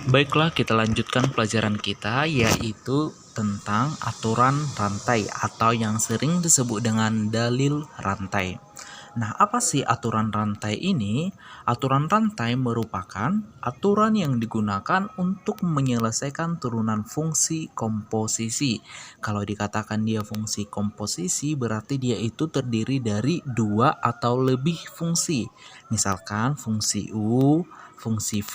Baiklah, kita lanjutkan pelajaran kita, yaitu tentang aturan rantai atau yang sering disebut dengan dalil rantai. Nah, apa sih aturan rantai ini? Aturan rantai merupakan aturan yang digunakan untuk menyelesaikan turunan fungsi komposisi. Kalau dikatakan dia fungsi komposisi, berarti dia itu terdiri dari dua atau lebih fungsi. Misalkan fungsi U, fungsi V,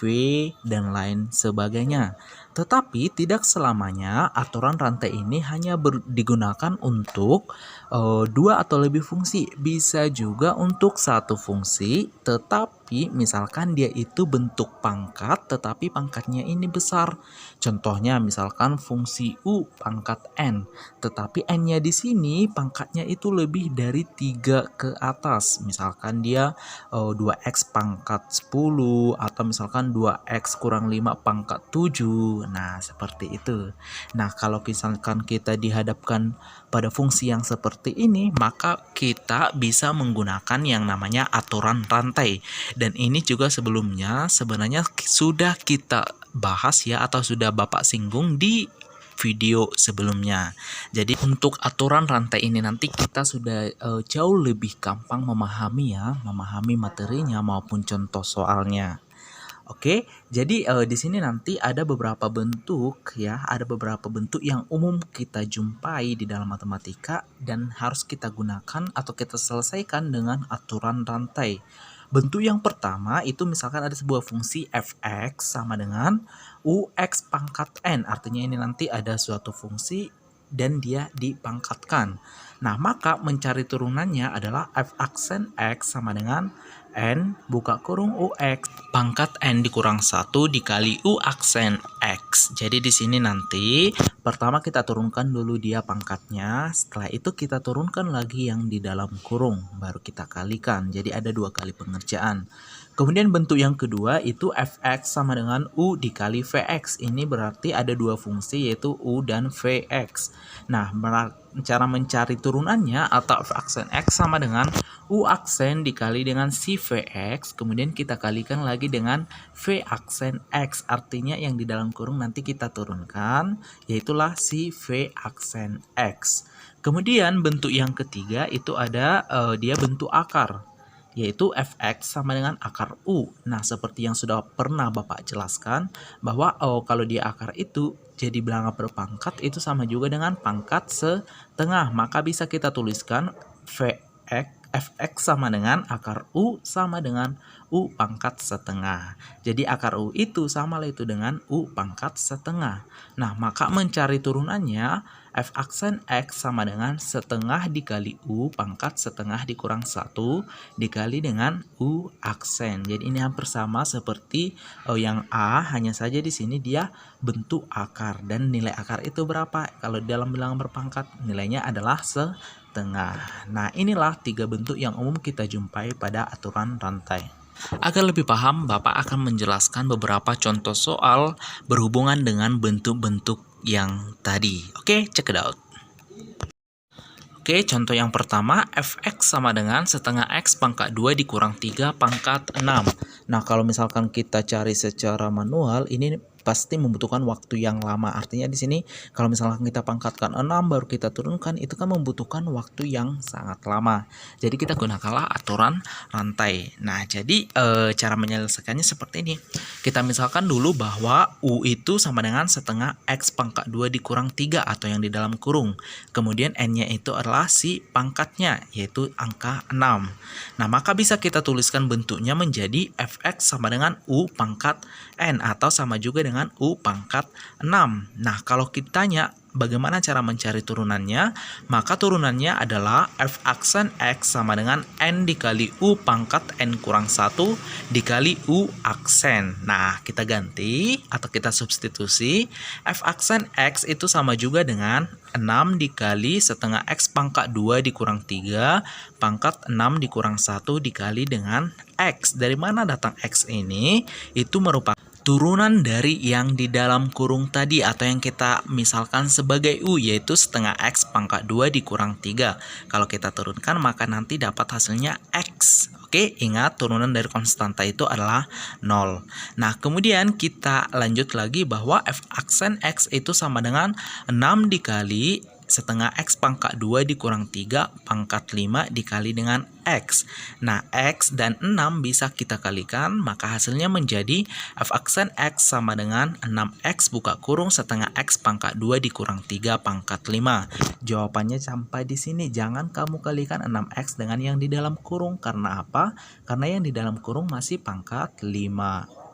dan lain sebagainya. Tetapi tidak selamanya aturan rantai ini hanya digunakan untuk dua atau lebih fungsi. Bisa juga untuk satu fungsi, tetapi misalkan dia itu bentuk pangkat, tetapi pangkatnya ini besar. Contohnya misalkan fungsi U pangkat N, tetapi N-nya di sini pangkatnya itu lebih dari 3 ke atas. Misalkan dia 2x pangkat 10 atau misalkan 2x kurang 5 pangkat 7. Nah, seperti itu. Nah, kalau misalkan kita dihadapkan pada fungsi yang seperti ini, maka kita bisa menggunakan yang namanya aturan rantai. Dan ini juga sebelumnya sebenarnya sudah kita bahas ya, atau sudah Bapak singgung di video sebelumnya. Jadi untuk aturan rantai ini nanti kita sudah jauh lebih gampang memahami ya, memahami materinya maupun contoh soalnya. Oke, jadi di sini nanti ada beberapa bentuk ya, ada beberapa bentuk yang umum kita jumpai di dalam matematika dan harus kita gunakan atau kita selesaikan dengan aturan rantai. Bentuk yang pertama itu misalkan ada sebuah fungsi f(x) sama dengan ux pangkat n, artinya ini nanti ada suatu fungsi dan dia dipangkatkan. Nah, maka mencari turunannya adalah f aksen x sama dengan n buka kurung ux pangkat n dikurang 1 dikali u aksen x. Jadi di sini nanti pertama kita turunkan dulu dia pangkatnya, setelah itu kita turunkan lagi yang di dalam kurung, baru kita kalikan. Jadi ada dua kali pengerjaan. Kemudian bentuk yang kedua itu fx sama dengan u dikali vx. Ini berarti ada dua fungsi yaitu u dan vx. Nah, cara mencari turunannya atau f aksen x sama dengan u aksen dikali dengan si vx. Kemudian kita kalikan lagi dengan v aksen x. Artinya yang di dalam kurung nanti kita turunkan, yaitulah si v aksen x. Kemudian bentuk yang ketiga itu ada dia bentuk akar, yaitu fx sama dengan akar u. Nah, seperti yang sudah pernah Bapak jelaskan, bahwa kalau dia akar itu jadi bilangan berpangkat itu sama juga dengan pangkat setengah. Maka bisa kita tuliskan fx sama dengan akar u sama dengan u pangkat setengah. Jadi akar u itu sama lah itu dengan u pangkat setengah. Nah, maka mencari turunannya f aksen x sama dengan setengah dikali u pangkat setengah dikurang 1 dikali dengan u aksen. Jadi ini hampir sama seperti yang A, hanya saja di sini dia bentuk akar dan nilai akar itu berapa? Kalau dalam bilangan berpangkat nilainya adalah setengah. Nah, inilah tiga bentuk yang umum kita jumpai pada aturan rantai. Agar lebih paham, Bapak akan menjelaskan beberapa contoh soal berhubungan dengan bentuk-bentuk yang tadi. Oke, check it out. Oke, contoh yang pertama, fx sama dengan setengah x pangkat 2 dikurang 3 pangkat 6. Nah, kalau misalkan kita cari secara manual, ini pasti membutuhkan waktu yang lama. Artinya di sini kalau misalkan kita pangkatkan 6 baru kita turunkan, itu kan membutuhkan waktu yang sangat lama. Jadi kita gunakanlah aturan rantai. Nah, jadi cara menyelesaikannya seperti ini. Kita misalkan dulu bahwa u itu sama dengan setengah x pangkat 2 dikurang 3 atau yang di dalam kurung. Kemudian n-nya itu adalah si pangkatnya, yaitu angka 6. Nah, maka bisa kita tuliskan bentuknya menjadi fx sama dengan u pangkat n atau sama juga dengan u pangkat 6. Nah, kalau kita tanya bagaimana cara mencari turunannya, maka turunannya adalah f aksen x sama dengan n dikali u pangkat n kurang 1 dikali u aksen. Nah, kita ganti atau kita substitusi, f aksen x itu sama juga dengan 6 dikali setengah x pangkat 2 dikurang 3 pangkat 6 dikurang 1 dikali dengan x. Dari mana datang x ini? Itu merupakan turunan dari yang di dalam kurung tadi atau yang kita misalkan sebagai U, yaitu setengah X pangkat 2 dikurang 3. Kalau kita turunkan maka nanti dapat hasilnya X. Oke, ingat turunan dari konstanta itu adalah 0. Nah, kemudian kita lanjut lagi bahwa f aksen X itu sama dengan 6 dikali setengah X pangkat 2 dikurang 3 pangkat 5 dikali dengan X. Nah, X dan 6 bisa kita kalikan, maka hasilnya menjadi f aksen X sama dengan 6X buka kurung setengah X pangkat 2 dikurang 3 pangkat 5. Jawabannya sampai di sini. Jangan kamu kalikan 6X dengan yang di dalam kurung. Karena apa? Karena yang di dalam kurung masih pangkat 5.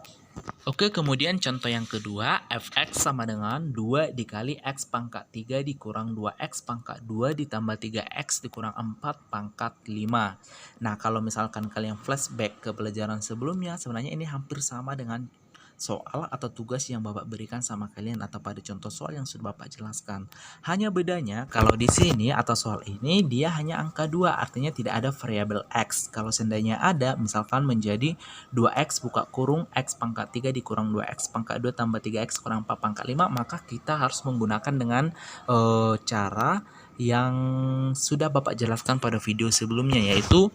Oke, kemudian contoh yang kedua, fx sama dengan 2 dikali x pangkat 3 dikurang 2x pangkat 2 ditambah 3x dikurang 4 pangkat 5. Nah, kalau misalkan kalian flashback ke pelajaran sebelumnya, sebenarnya ini hampir sama dengan soal atau tugas yang Bapak berikan sama kalian atau pada contoh soal yang sudah Bapak jelaskan. Hanya bedanya kalau di sini atau soal ini dia hanya angka 2, artinya tidak ada variabel x. Kalau seandainya ada, misalkan menjadi 2x buka kurung x pangkat 3 dikurang 2x pangkat 2 tambah 3x kurang 4 pangkat 5, maka kita harus menggunakan dengan cara yang sudah Bapak jelaskan pada video sebelumnya, yaitu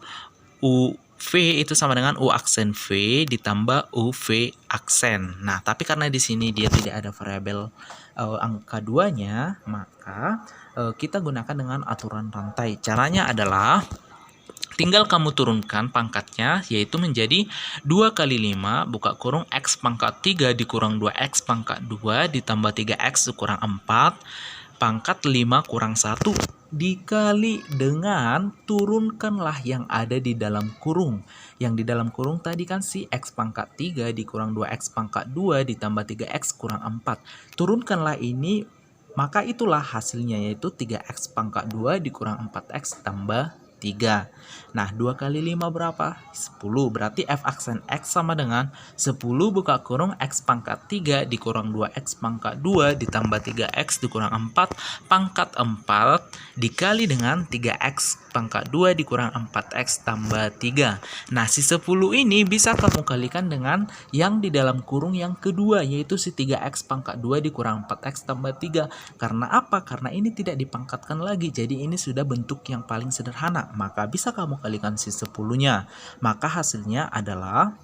V itu sama dengan U aksen V ditambah UV aksen. Nah, tapi karena di sini dia tidak ada variabel angka 2-nya, maka kita gunakan dengan aturan rantai. Caranya adalah tinggal kamu turunkan pangkatnya, yaitu menjadi 2 kali 5 buka kurung X pangkat 3 dikurang 2X pangkat 2 ditambah 3X dikurang 4 pangkat 5 kurang 1 dikali dengan turunkanlah yang ada di dalam kurung. Yang di dalam kurung tadi kan si X pangkat 3 dikurang 2X pangkat 2 ditambah 3X kurang 4. Turunkanlah ini, maka itulah hasilnya, yaitu 3X pangkat 2 dikurang 4X tambah 3. Nah, 2 kali 5 berapa? 10. Berarti f aksen X sama dengan 10 buka kurung X pangkat 3 dikurang 2X pangkat 2 ditambah 3X dikurang 4 pangkat 4 dikali dengan 3X pangkat 2 dikurang 4X tambah 3. Nah, si 10 ini bisa kamu kalikan dengan yang di dalam kurung yang kedua, yaitu si 3X pangkat 2 dikurang 4X tambah 3. Karena apa? Karena ini tidak dipangkatkan lagi, jadi ini sudah bentuk yang paling sederhana. Maka bisa kamu kalikan si 10-nya. Maka hasilnya adalah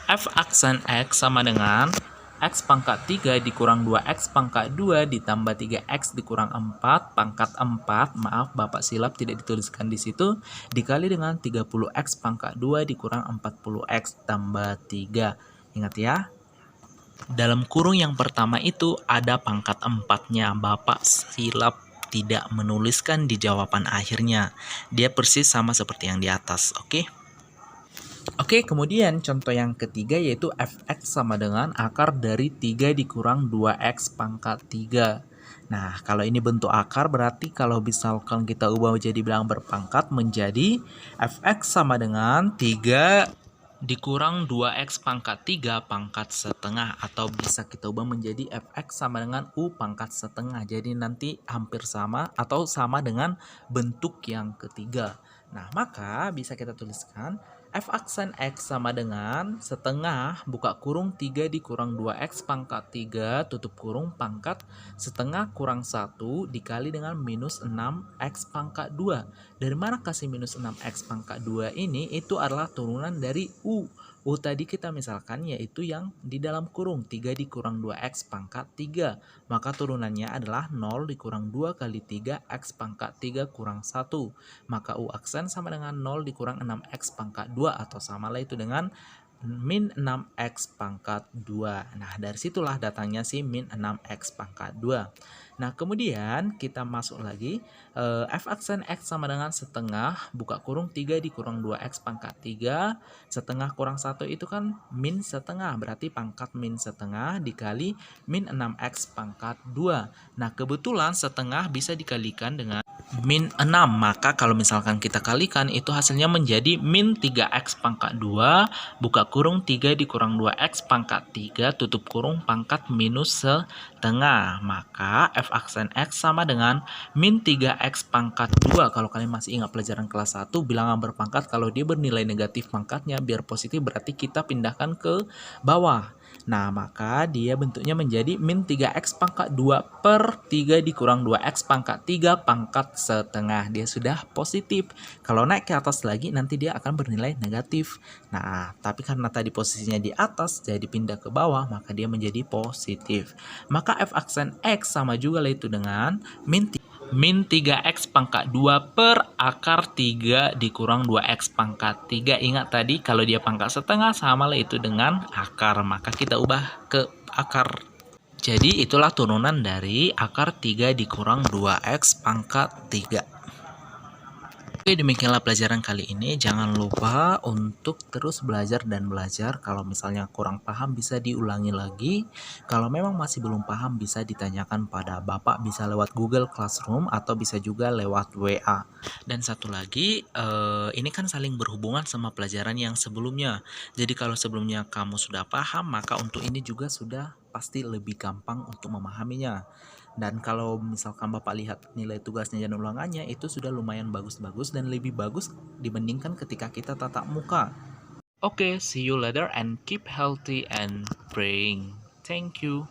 f aksen X sama dengan X pangkat 3 dikurang 2X pangkat 2 ditambah 3X dikurang 4 pangkat 4, maaf Bapak silap tidak dituliskan di situ, dikali dengan 30X pangkat 2 dikurang 40X tambah 3. Ingat ya, dalam kurung yang pertama itu ada pangkat 4-nya. Bapak silap tidak menuliskan di jawaban akhirnya. Dia persis sama seperti yang di atas, oke? Oke, kemudian contoh yang ketiga yaitu fx sama dengan akar dari 3 dikurang 2x pangkat 3. Nah, kalau ini bentuk akar berarti kalau misalkan kita ubah jadi bilangan berpangkat menjadi fx sama dengan 3 dikurang 2x pangkat 3 pangkat setengah, atau bisa kita ubah menjadi fx sama dengan u pangkat setengah. Jadi nanti hampir sama atau sama dengan bentuk yang ketiga. Nah, maka bisa kita tuliskan f aksen X sama dengan setengah buka kurung 3 dikurang 2X pangkat 3 tutup kurung pangkat setengah kurang 1 dikali dengan minus 6X pangkat 2. Dari mana kasih minus 6X pangkat 2 ini? Itu adalah turunan dari U. U tadi kita misalkan yaitu yang di dalam kurung 3 dikurang 2X pangkat 3. Maka turunannya adalah 0 dikurang 2 kali 3X pangkat 3 kurang 1. Maka U aksen sama dengan 0 dikurang 6X pangkat 2 atau samalah itu dengan min 6X pangkat 2. Nah, dari situlah datangnya si min 6X pangkat 2. Nah, kemudian kita masuk lagi, f aksen X sama dengan setengah buka kurung 3 dikurang 2X pangkat 3, setengah kurang 1 itu kan min setengah, berarti pangkat min setengah dikali min 6X pangkat 2. Nah, kebetulan setengah bisa dikalikan dengan min 6, maka kalau misalkan kita kalikan itu hasilnya menjadi min 3X pangkat 2 buka kurung 3 dikurang 2X pangkat 3 tutup kurung pangkat minus setengah. Maka f aksen X sama dengan min 3X pangkat 2. Kalau kalian masih ingat pelajaran kelas 1, bilangan berpangkat kalau dia bernilai negatif pangkatnya biar positif berarti kita pindahkan ke bawah. Nah, maka dia bentuknya menjadi min 3x pangkat 2 per 3 dikurang 2x pangkat 3 pangkat setengah. Dia sudah positif. Kalau naik ke atas lagi, nanti dia akan bernilai negatif. Nah, tapi karena tadi posisinya di atas, jadi pindah ke bawah, maka dia menjadi positif. Maka f aksen x sama juga lah itu dengan min 3x pangkat 2 per akar 3 dikurang 2x pangkat 3. Ingat tadi kalau dia pangkat setengah sama lah itu dengan akar. Maka kita ubah ke akar. Jadi itulah turunan dari akar 3 dikurang 2x pangkat 3. Oke, demikianlah pelajaran kali ini. Jangan lupa untuk terus belajar dan belajar. Kalau misalnya kurang paham bisa diulangi lagi. Kalau memang masih belum paham bisa ditanyakan pada Bapak, bisa lewat Google Classroom atau bisa juga lewat WA. Dan satu lagi, ini kan saling berhubungan sama pelajaran yang sebelumnya. Jadi kalau sebelumnya kamu sudah paham, maka untuk ini juga sudah pasti lebih gampang untuk memahaminya. Dan kalau misalkan Bapak lihat nilai tugasnya dan ulangannya itu sudah lumayan bagus-bagus dan lebih bagus dibandingkan ketika kita tatap muka. Oke, see you later and keep healthy and praying. Thank you.